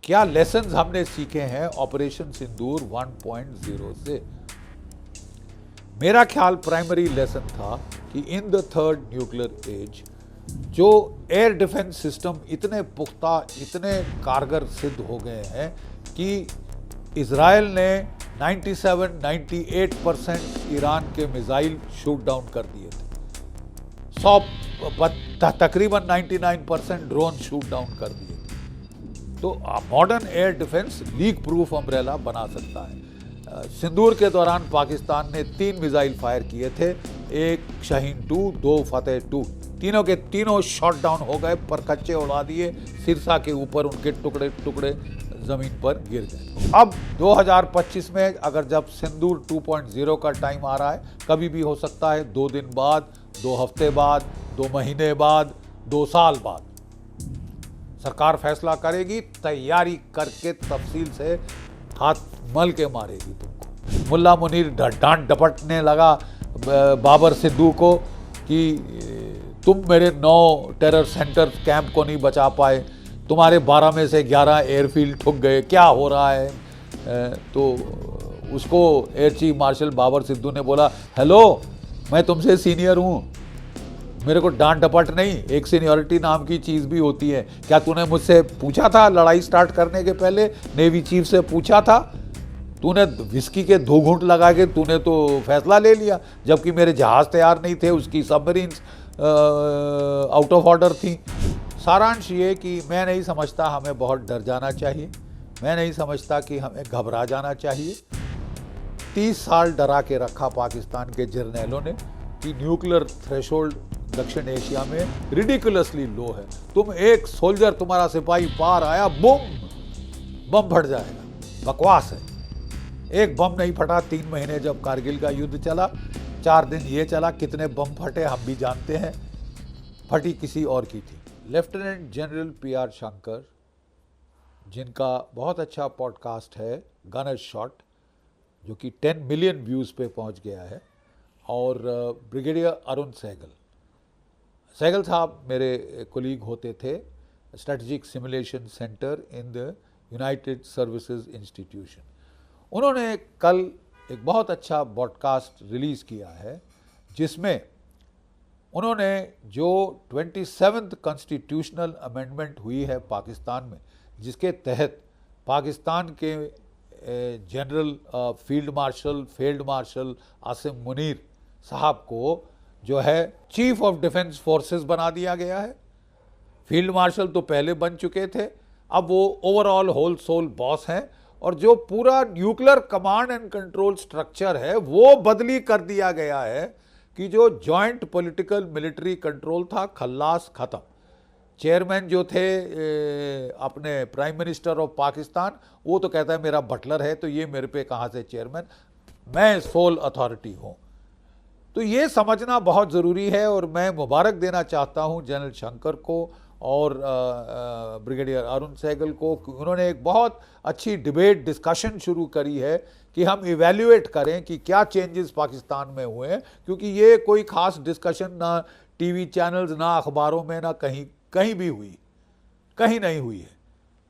क्या लेसन्स हमने सीखे हैं ऑपरेशन सिंदूर 1.0 से? मेरा ख्याल प्राइमरी लेसन था कि in the third nuclear age जो एयर डिफेंस सिस्टम इतने पुख्ता, इतने कारगर सिद्ध हो गए हैं कि इजराइल ने 97-98% ईरान के मिसाइल शूट डाउन कर दिए थे, तकरीबन 99% ड्रोन शूट डाउन कर दिए थे। तो modern air defence leak proof umbrella बना सकता है। सिंदूर के दौरान पाकिस्तान ने 3 मिसाइल फायर किए थे, एक शाहीन 2, 2 फतेह 2, तीनों के तीनों शॉट डाउन हो गए, पर कच्चे उड़ा दिए, सिरसा के ऊपर उनके टुकड़े टुकड़े जमीन पर गिर गए। अब 2025 में अगर जब सिंदूर 2.0 का टाइम आ रहा है, कभी भी हो सकता है, 2 दिन बाद, 2 हफ्ते बाद, 2 महीने बाद, 2 साल बाद सरकार फैसला करेगी, तैयारी करके तफसील से हाथ मल के मारेगी तुमको। मुल्ला मुनीर डांट डपटने लगा बाबर सिद्दू को कि तुम मेरे 9 टेरर सेंटर कैंप को नहीं बचा पाए, तुम्हारे 12 में से 11 एयरफील्ड ठुक गए, क्या हो रहा है? तो उसको air chief marshal Babar Sidhu ने बोला, हेलो, मैं तुमसे सीनियर हूँ, मेरे को डांट डपट नहीं, एक सीनियरिटी नाम की चीज़ भी होती है। क्या तूने मुझसे पूछा था लड़ाई स्टार्ट करने के पहले? नेवी चीफ से पूछा था? तूने विस्की के 2 घूंट लगा के तूने तो फैसला ले लिया, जबकि मेरे जहाज़ तैयार नहीं थे, उसकी सबमरीन्स आउट ऑफ ऑर्डर थी। सारांश ये कि मैं नहीं समझता हमें बहुत डर जाना चाहिए, मैं नहीं समझता कि हमें घबरा जाना चाहिए। 30 साल डरा के रखा पाकिस्तान के जर्नैलों ने कि न्यूक्लियर थ्रेशोल्ड दक्षिण एशिया में रिडिकुलसली लो है। तुम एक सोल्जर, तुम्हारा सिपाही पार आया, बम फट जाएगा, बकवास है। एक बम नहीं फटा 3 महीने जब कारगिल का युद्ध चला, 4 दिन ये चला, कितने बम फटे हम भी जानते हैं, फटी किसी और की थी। Lieutenant general PR. शंकर, जिनका बहुत अच्छा पॉडकास्ट है गनर शॉट, जो कि 10 मिलियन व्यूज़ पे पहुंच गया है, और ब्रिगेडियर अरुण सहगल साहब मेरे कोलीग होते थे strategic simulation centre in the United services institution. उन्होंने कल एक बहुत अच्छा पॉडकास्ट रिलीज़ किया है, जिसमें उन्होंने जो 27th कॉन्स्टिट्यूशनल अमेंडमेंट हुई है पाकिस्तान में, जिसके तहत पाकिस्तान के general field marshal Asim Munir साहब को जो है चीफ ऑफ डिफेंस फोर्सेस बना दिया गया है। फील्ड मार्शल तो पहले बन चुके थे, अब वो ओवरऑल होल सोल बॉस हैं, और जो पूरा nuclear command and control structure है वो बदली कर दिया गया है कि जो जॉइंट पॉलिटिकल मिलिट्री कंट्रोल था, खल्लास खत्म। चेयरमैन जो थे अपने प्राइम मिनिस्टर ऑफ पाकिस्तान, वो तो कहता है मेरा बटलर है, तो ये मेरे पे कहाँ से चेयरमैन, मैं सोल अथॉरिटी हूँ। तो ये समझना बहुत ज़रूरी है, और मैं मुबारक देना चाहता हूँ जनरल शंकर को और ब्रिगेडियर अरुण सहगल को। उन्होंने एक बहुत अच्छी डिबेट डिस्कशन शुरू करी है कि हम इवैल्यूएट करें कि क्या चेंजेस पाकिस्तान में हुए हैं, क्योंकि ये कोई ख़ास डिस्कशन ना टीवी चैनल्स, ना अखबारों में, ना कहीं भी हुई, कहीं नहीं हुई है।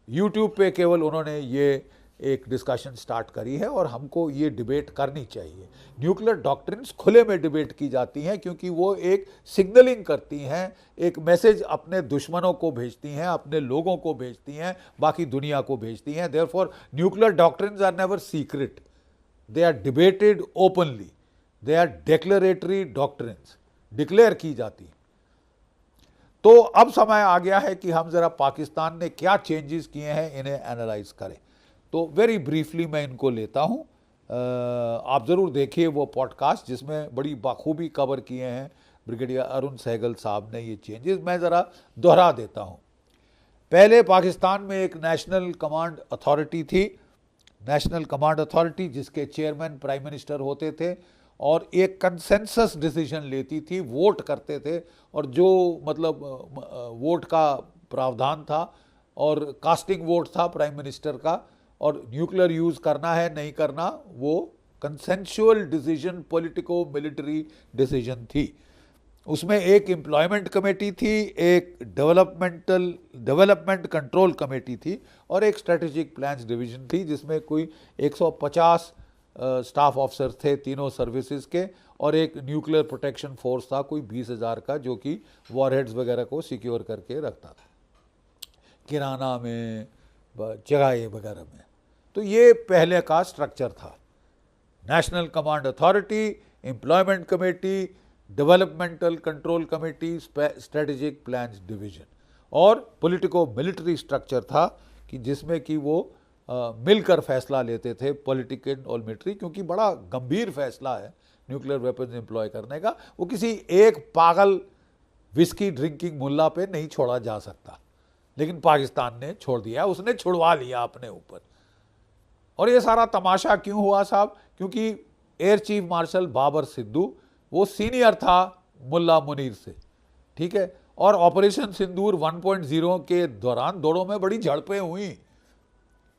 यूट्यूब पे केवल उन्होंने ये एक डिस्कशन स्टार्ट करी है, और हमको ये डिबेट करनी चाहिए। न्यूक्लियर डॉक्ट्रिन्स खुले में डिबेट की जाती हैं, क्योंकि वो एक सिग्नलिंग करती हैं, एक मैसेज अपने दुश्मनों को भेजती हैं, अपने लोगों को भेजती हैं, बाकी दुनिया को भेजती हैं। Therefore nuclear doctrines are never secret, they are debated openly, they are declaratory doctrines, declare की जाती। तो अब समय आ गया है कि हम ज़रा पाकिस्तान ने क्या चेंजेस किए हैं इन्हें एनालाइज करें। तो वेरी ब्रीफली मैं इनको लेता हूँ, आप ज़रूर देखिए वो पॉडकास्ट, जिसमें बड़ी बाखूबी कवर किए हैं ब्रिगेडियर अरुण सहगल साहब ने ये चेंजेस। मैं ज़रा दोहरा देता हूँ। पहले पाकिस्तान में एक नेशनल कमांड अथॉरिटी थी, नेशनल कमांड अथॉरिटी जिसके चेयरमैन प्राइम मिनिस्टर होते थे, और एक कंसेंसस डिसीजन लेती थी, वोट करते थे, और जो मतलब वोट का प्रावधान था, और कास्टिंग वोट था प्राइम मिनिस्टर का, और न्यूक्लियर यूज़ करना है नहीं करना वो consensual decision, politico military decision थी। उसमें एक एम्प्लॉयमेंट कमेटी थी, एक डेवलपमेंट कंट्रोल कमेटी थी और एक स्ट्रेटेजिक प्लान्स डिवीजन थी, जिसमें कोई 150 स्टाफ ऑफिसर थे तीनों सर्विसेज के, और एक न्यूक्लियर प्रोटेक्शन फोर्स था कोई 20,000 का, जो कि वॉरहेड्स वगैरह को सिक्योर करके रखता था, किराना में, जगह वगैरह में। तो ये पहले का स्ट्रक्चर था। National command authority, employment committee, developmental control committee, strategic plans division, और पॉलिटिको मिलिट्री स्ट्रक्चर था कि जिसमें कि वो मिलकर फैसला लेते थे, पॉलिटिकल और मिलिट्री, क्योंकि बड़ा गंभीर फैसला है न्यूक्लियर वेपन्स एम्प्लॉय करने का। वो किसी एक पागल विस्की ड्रिंकिंग मुल्ला पे नहीं छोड़ा जा सकता, लेकिन पाकिस्तान ने छोड़ दिया, उसने छुड़वा लिया अपने ऊपर। और ये सारा तमाशा क्यों हुआ साहब? क्योंकि air chief marshal Babar Sidhu वो सीनियर था मुल्ला मुनीर से, ठीक है, और ऑपरेशन सिंदूर 1.0 के दौरान दोनों में बड़ी झड़पें हुई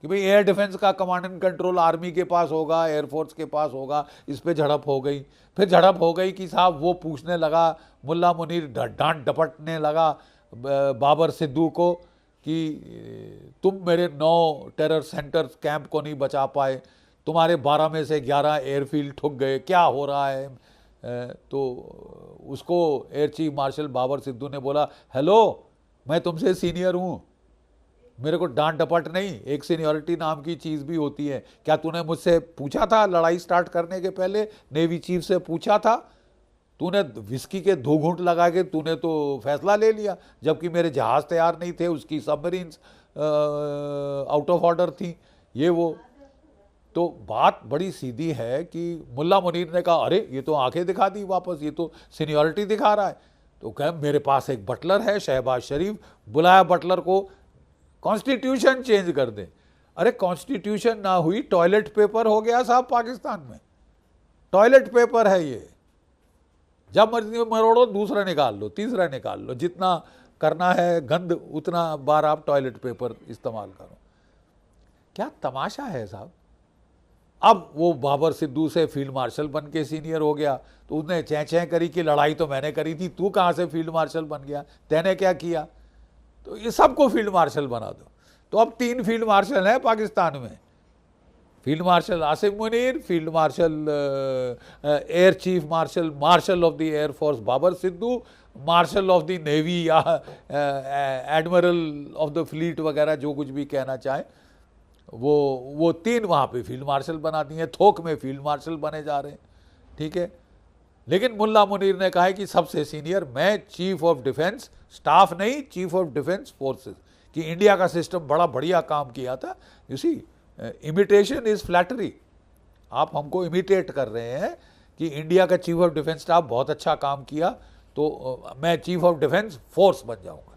कि भाई एयर डिफेंस का कमांड एंड कंट्रोल आर्मी के पास होगा, एयरफोर्स के पास होगा, इस पे झड़प हो गई। फिर झड़प हो गई कि साहब वो पूछने लगा, मुल्ला मुनीर डांट डपटने लगा बाबर सिद्दू को कि तुम मेरे 9 टेरर सेंटर कैंप को नहीं बचा पाए, तुम्हारे 12 में से 11 एयरफील्ड ठुक गए, क्या हो रहा है? तो उसको air chief marshal Babar Sidhu ने बोला, हेलो, मैं तुमसे सीनियर हूँ, मेरे को डांट डपट नहीं, एक सीनियरिटी नाम की चीज़ भी होती है। क्या तूने मुझसे पूछा था लड़ाई स्टार्ट करने के पहले, नेवी चीफ से पूछा था? तूने विस्की के 2 घूंट लगा के तूने तो फैसला ले लिया, जबकि मेरे जहाज़ तैयार नहीं थे, उसकी सबमरीन्स आउट ऑफ ऑर्डर थी, ये वो। तो बात बड़ी सीधी है कि मुल्ला मुनीर ने कहा, अरे ये तो आंखें दिखा दी वापस, ये तो सीनियरिटी दिखा रहा है। तो कह, मेरे पास एक बटलर है शहबाज शरीफ, बुलाया बटलर को, कॉन्स्टिट्यूशन चेंज कर दे। अरे कॉन्स्टिट्यूशन ना हुई, टॉयलेट पेपर हो गया साहब पाकिस्तान में, टॉयलेट पेपर है ये। जब मर्जी मरोड़ो, दूसरा निकाल लो, तीसरा निकाल लो, जितना करना है गंद उतना बार आप टॉयलेट पेपर इस्तेमाल करो। क्या तमाशा है साहब। अब वो बाबर सिद्दू से फील्ड मार्शल बन के सीनियर हो गया, तो उसने चैं करी कि लड़ाई तो मैंने करी थी, तू कहाँ से फील्ड मार्शल बन गया, तैने क्या किया? तो ये सबको फील्ड मार्शल बना दो। तो अब 3 फील्ड मार्शल हैं पाकिस्तान में, field marshal Asim Munir, field marshal air chief marshal, marshal of the air force Babar Sidhu, marshal of the navy या एडमिरल ऑफ द फ्लीट वगैरह, जो कुछ भी कहना चाहे, वो 3 वहाँ पे फील्ड मार्शल बना दिए, थोक में फील्ड मार्शल बने जा रहे हैं, ठीक है। लेकिन मुल्ला मुनीर ने कहा है कि सबसे सीनियर मैं, चीफ ऑफ डिफेंस स्टाफ नहीं, चीफ ऑफ डिफेंस फोर्सेस, कि इंडिया का सिस्टम बड़ा बढ़िया काम किया था। You see, imitation is flattery, आप हमको इमिटेट कर रहे हैं कि इंडिया का चीफ ऑफ डिफेंस स्टाफ बहुत अच्छा काम किया, तो मैं चीफ ऑफ डिफेंस फोर्स बन जाऊंगा।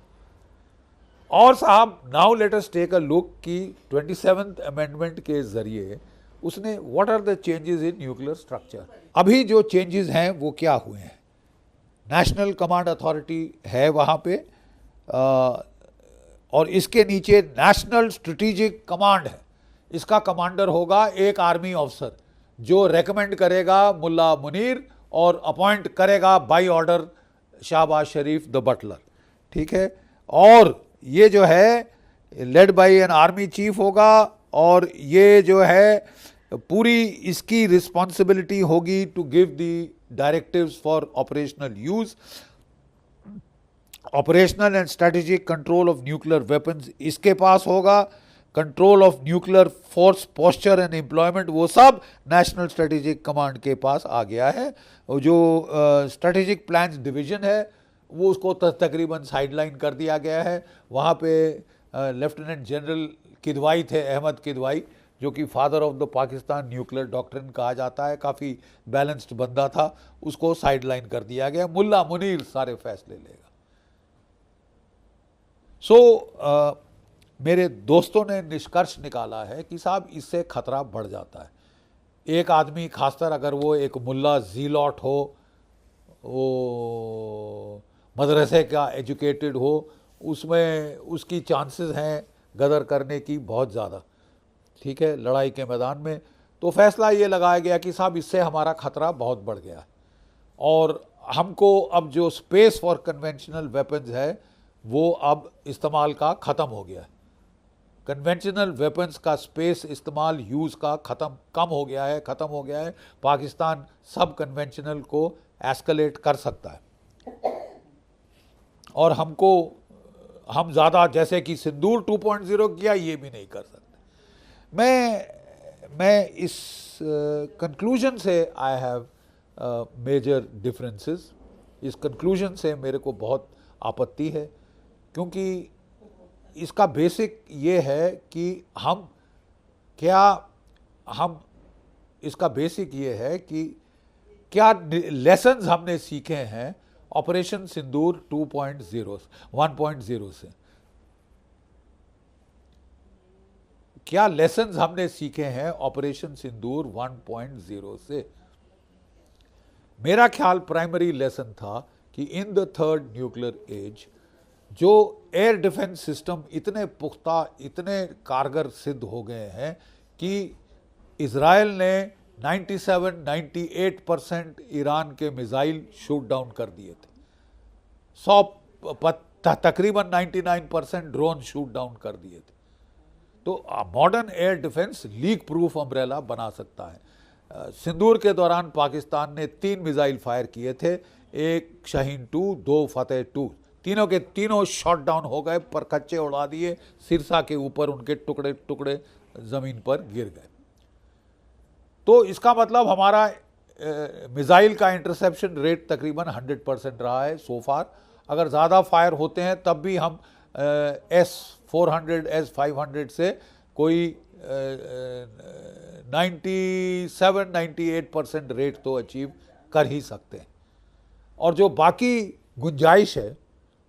और साहब, now let us take a look कि 27th अमेंडमेंट के जरिए उसने what are the changes in nuclear structure. अभी जो चेंजेस हैं वो क्या हुए हैं? नेशनल कमांड अथॉरिटी है वहाँ पे, और इसके नीचे नेशनल स्ट्रेटेजिक कमांड है। इसका कमांडर होगा एक आर्मी ऑफिसर जो रेकमेंड करेगा मुल्ला मुनीर और अपॉइंट करेगा by order Shehbaz Sharif the butler, ठीक है। और ये जो है led by an army chief होगा, और ये जो है पूरी इसकी रिस्पॉन्सिबिलिटी होगी to give the directives for operational use, operational and strategic control of nuclear weapons इसके पास होगा, control of nuclear force posture and employment वो सब नेशनल स्ट्रेटेजिक कमांड के पास आ गया है। और जो स्ट्रेटेजिक प्लान्स डिवीजन है वो उसको तकरीबन साइडलाइन कर दिया गया है। वहाँ पे लेफ्टिनेंट जनरल किदवाई थे, अहमद किदवाई, जो कि father of the Pakistan nuclear doctrine कहा जाता है, काफ़ी बैलेंस्ड बंदा था, उसको साइडलाइन कर दिया गया। मुल्ला मुनीर सारे फैसले लेगा। सो मेरे दोस्तों ने निष्कर्ष निकाला है कि साहब इससे खतरा बढ़ जाता है। एक आदमी, खासकर अगर वो एक मुल्ला जीलॉट हो, वो मदरसे का एजुकेटेड हो, उसमें उसकी चांसेस हैं गदर करने की बहुत ज़्यादा, ठीक है, लड़ाई के मैदान में। तो फैसला ये लगाया गया कि साहब इससे हमारा खतरा बहुत बढ़ गया, और हमको अब जो स्पेस फॉर कन्वेंशनल वेपन्स है वो अब इस्तेमाल का ख़त्म हो गया है। कन्वेंशनल वेपन्स का स्पेस इस्तेमाल यूज़ का कम हो गया है, ख़त्म हो गया है। पाकिस्तान सब कन्वेंशनल को एस्केलेट कर सकता है और हम ज़्यादा जैसे कि सिंदूर 2.0 किया ये भी नहीं कर सकते। मैं इस कंक्लूजन से आई हैव मेजर डिफरेंसेस। इस कंक्लूजन से मेरे को बहुत आपत्ति है, क्योंकि इसका बेसिक ये है कि इसका बेसिक ये है कि क्या लेसन्स हमने सीखे हैं ऑपरेशन सिंदूर 1.0 से। क्या लेसन्स हमने सीखे हैं ऑपरेशन सिंदूर 1.0 से? मेरा ख्याल प्राइमरी लेसन था कि in the third nuclear age जो एयर डिफेंस सिस्टम इतने पुख्ता, इतने कारगर सिद्ध हो गए हैं कि इज़राइल ने 97-98% ईरान के मिसाइल शूट डाउन कर दिए थे। तकरीबन 99% ड्रोन शूट डाउन कर दिए थे। तो modern air defence leak proof umbrella बना सकता है। सिंदूर के दौरान पाकिस्तान ने 3 मिसाइल फायर किए थे, एक शाहीन 2, 2 फतेह 2, तीनों के तीनों शॉट डाउन हो गए, पर कच्चे उड़ा दिए, सिरसा के ऊपर उनके टुकड़े टुकड़े ज़मीन पर गिर गए। तो इसका मतलब हमारा मिसाइल का इंटरसेप्शन रेट तकरीबन 100% रहा है सो फार। अगर ज़्यादा फायर होते हैं तब भी हम S-400, S-500 से कोई 97-98% रेट तो अचीव कर ही सकते हैं। और जो बाकी गुंजाइश है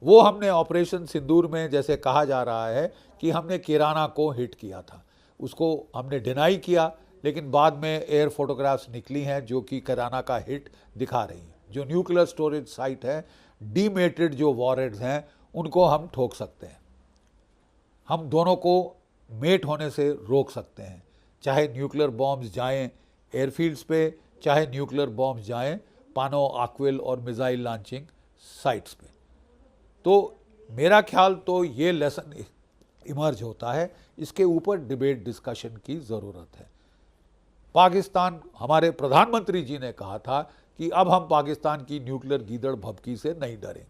वो हमने ऑपरेशन सिंदूर में, जैसे कहा जा रहा है कि हमने किराना को हिट किया था, उसको हमने डिनाई किया, लेकिन बाद में एयर फोटोग्राफ्स निकली हैं जो कि किराना का हिट दिखा रही हैं। जो न्यूक्लियर स्टोरेज साइट है, डीमेटेड जो वॉरहेड्स हैं, उनको हम ठोक सकते हैं। हम दोनों को मेट होने से रोक सकते हैं, चाहे न्यूक्लियर बॉम्ब्स जाएं एयरफील्ड्स पे, चाहे न्यूक्लियर बॉम्ब्स जाएं पानो, आक्विल और मिसाइल लॉन्चिंग साइट्स पे। तो मेरा ख्याल तो ये लेसन इमर्ज होता है, इसके ऊपर डिबेट डिस्कशन की ज़रूरत है। पाकिस्तान, हमारे प्रधानमंत्री जी ने कहा था कि अब हम पाकिस्तान की न्यूक्लियर गीदड़ भभकी से नहीं डरेंगे,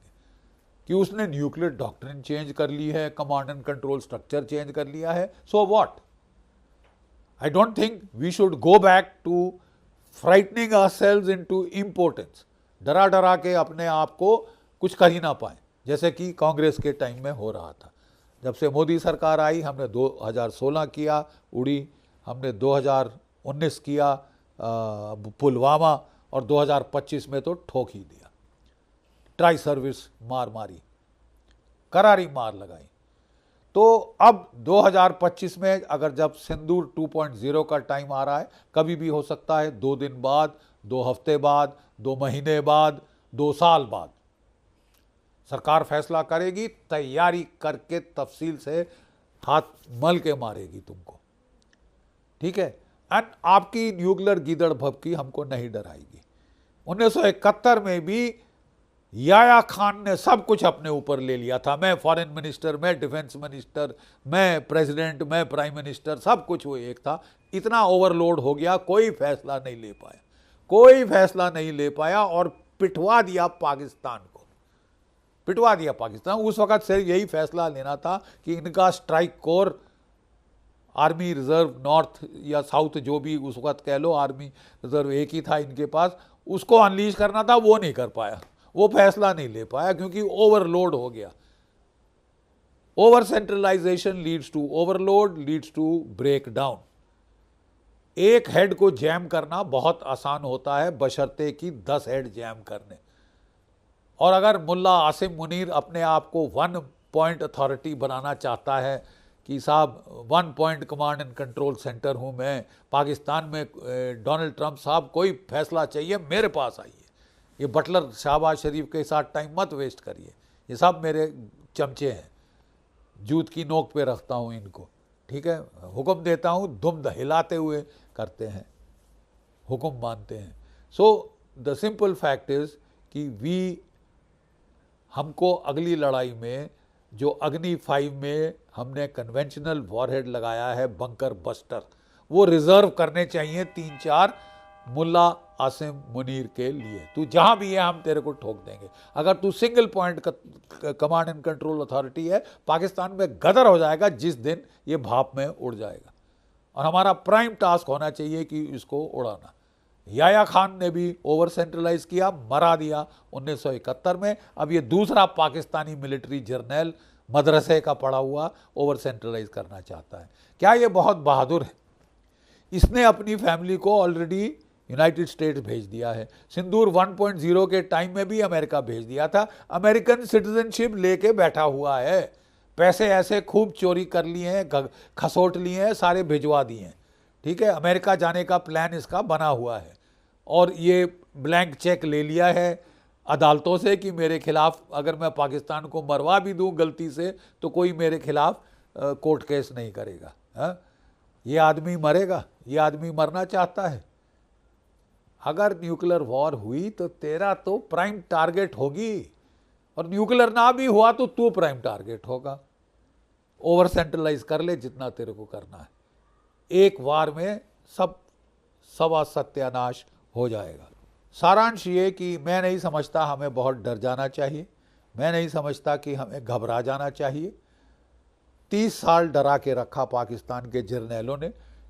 कि उसने न्यूक्लियर डॉक्ट्रिन चेंज कर ली है, command and control structure change कर लिया है, so what? I don't think we should go back to frightening ourselves into importance, डरा डरा के अपने आप को कुछ कर ही ना पाए, जैसे कि कांग्रेस के टाइम में हो रहा था। जब से मोदी सरकार आई, हमने 2016 किया उड़ी, हमने 2019 किया पुलवामा, और 2025 में तो ठोक ही दिया। ट्राई सर्विस मार मारी, करारी मार लगाई। तो अब 2025 में अगर जब सिंदूर 2.0 का टाइम आ रहा है, कभी भी हो सकता है, 2 दिन बाद, 2 हफ्ते बाद, 2 महीने बाद, 2 साल बाद सरकार फैसला करेगी, तैयारी करके तफसील से हाथ मल के मारेगी तुमको, ठीक है। एंड आपकी न्यूक्लियर गीदड़ भभकी हमको नहीं डराएगी। 1971 में भी याया खान ने सब कुछ अपने ऊपर ले लिया था। मैं फॉरेन मिनिस्टर, मैं डिफेंस मिनिस्टर, मैं प्रेसिडेंट, मैं प्राइम मिनिस्टर, सब कुछ वो एक था। इतना ओवरलोड हो गया, कोई फैसला नहीं ले पाया, कोई फैसला नहीं ले पाया, और पिटवा दिया पाकिस्तान को, पिटवा दिया पाकिस्तान। उस वक्त से यही फैसला लेना था कि इनका strike corps, army reserve north या साउथ, जो भी उस वक्त कह लो, आर्मी रिजर्व एक ही था इनके पास, उसको अनलीज करना था। वो नहीं कर पाया, वो फैसला नहीं ले पाया, क्योंकि ओवरलोड हो गया। Over centralisation leads to overload, leads to break down. एक हेड को जैम करना बहुत आसान होता है, बशर्ते कि 10 हेड जैम करने। और अगर मुल्ला आसिम मुनीर अपने आप को 1 पॉइंट अथॉरिटी बनाना चाहता है कि साहब 1 point command and control centre हूँ मैं पाकिस्तान में, डोनाल्ड ट्रंप साहब कोई फैसला चाहिए मेरे पास आइए, ये बटलर शहबाज शरीफ के साथ टाइम मत वेस्ट करिए, ये सब मेरे चमचे हैं, जूत की नोक पे रखता हूँ इनको, ठीक है, हुक्म देता हूँ, दुम हिलाते हुए करते हैं, हुक्म मानते हैं। So the simple fact is कि हमको अगली लड़ाई में जो अग्नि 5 में हमने कन्वेंशनल वॉरहेड लगाया है, बंकर बस्टर, वो रिजर्व करने चाहिए 3-4 मुल्ला आसिम मुनीर के लिए। तू जहां भी है हम तेरे को ठोक देंगे। अगर तू single point command and control authority है, पाकिस्तान में गदर हो जाएगा जिस दिन ये भाप में उड़ जाएगा। और हमारा प्राइम टास्क होना चाहिए कि इसको उड़ाना। याया खान ने भी ओवर सेंट्रलाइज किया, मरा दिया 1971 में। अब ये दूसरा पाकिस्तानी मिलिट्री जर्नल मदरसे का पढ़ा हुआ ओवर सेंट्रलाइज करना चाहता है। क्या ये बहुत बहादुर है? इसने अपनी फैमिली को ऑलरेडी यूनाइटेड स्टेट्स भेज दिया है। सिंदूर 1.0 के टाइम में भी अमेरिका भेज दिया था। अमेरिकन सिटीजनशिप लेके बैठा हुआ है। पैसे ऐसे खूब चोरी कर लिए हैं, खसोट लिए हैं, सारे भिजवा दिए हैं। ठीक है, अमेरिका जाने का प्लान इसका बना हुआ है और ये ब्लैंक चेक ले लिया है अदालतों से कि मेरे खिलाफ अगर मैं पाकिस्तान को मरवा भी दूं गलती से तो कोई मेरे खिलाफ कोर्ट केस नहीं करेगा। हा? ये आदमी मरेगा, ये आदमी मरना चाहता है। अगर न्यूक्लियर वॉर हुई तो तेरा तो प्राइम टारगेट होगी, और न्यूक्लियर ना भी हुआ तो तू प्राइम टारगेट होगा। ओवर सेंट्रलाइज कर ले जितना तेरे को करना है, एक वार में सब सत्यानाश हो जाएगा। सारांश ये कि मैं नहीं समझता हमें बहुत डर जाना चाहिए, मैं नहीं समझता कि हमें घबरा जाना चाहिए। 30 साल डरा के रखा पाकिस्तान के जर्नैलों ने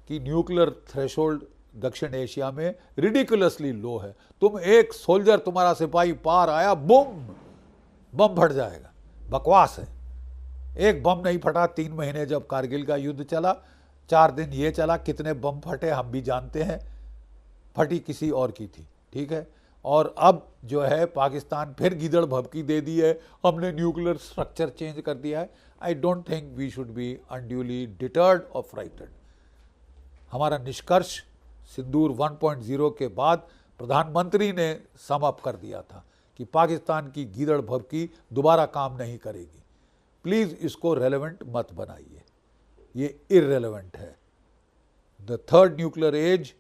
कि न्यूक्लियर थ्रेशोल्ड दक्षिण एशिया में रिडिकुलसली लो है। तुम एक सोल्जर, तुम्हारा सिपाही पार आया, बम फट जाएगा। बकवास है। एक बम नहीं फटा 3 महीने जब कारगिल का युद्ध चला, 4 दिन ये चला, कितने बम फटे हम भी जानते हैं। फटी किसी और की थी, ठीक है। और अब जो है पाकिस्तान फिर गीदड़ भभकी दे दी है, हमने न्यूक्लियर स्ट्रक्चर चेंज कर दिया है। I don't think we should be unduly deterred और फ्राइटेड। हमारा निष्कर्ष सिंदूर 1.0 के बाद प्रधानमंत्री ने सम अप कर दिया था कि पाकिस्तान की गीदड़ भभकी दोबारा काम नहीं करेगी। प्लीज़ इसको रेलेवेंट मत बनाइए, ये इररेलेवेंट है। The third nuclear age,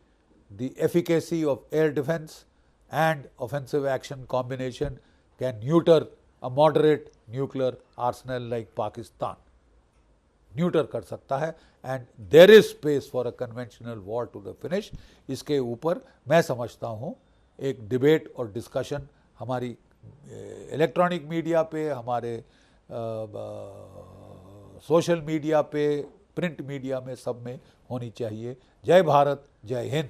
the efficacy of air defence and offensive action combination can neuter a moderate nuclear arsenal like Pakistan. Neuter कर सकता है and there is space for a conventional war to the finish. इसके ऊपर मैं समझता हूँ एक debate और डिस्कशन हमारी इलेक्ट्रॉनिक मीडिया पे, हमारे सोशल मीडिया पे, प्रिंट मीडिया में, सब में होनी चाहिए। जय भारत, जय हिंद।